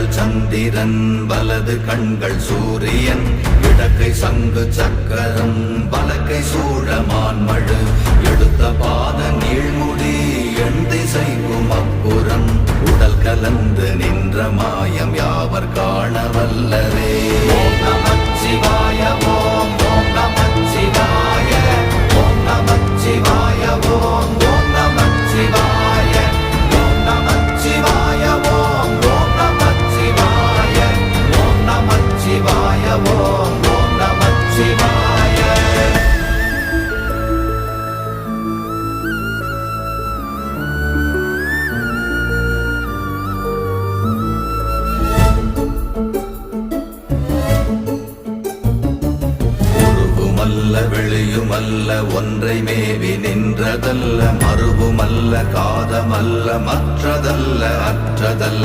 இடங்கள் சந்திரன் வலது கண்கள் சூரியன் இடக்கை சங்கு சக்கரம் வலக்கை சூழமான்மழு எடுத்த பாத நீழ்முடி எண் திசைக்கும் அப்புறம் உடல் கலந்து நின்ற மாயம் யாவர் காண வல்லரே. ஓம் நமச்சிவாய ஓம் ஓம் நமச்சிவாய ஓம் நமச்சிவாய ஓம் ஓம் நமச்சிவாய ஓம் நமச்சிவாய ஓம் ஓம் நமச்சிவாய ஓம் நமச்சிவாய ஓம் ஓம் நமச்சிவாய. வெளியுமல்ல ஒன்றை மேவி நின்றதல்ல மறுவுமல்ல காதமல்ல மற்றதல்ல அற்றதல்ல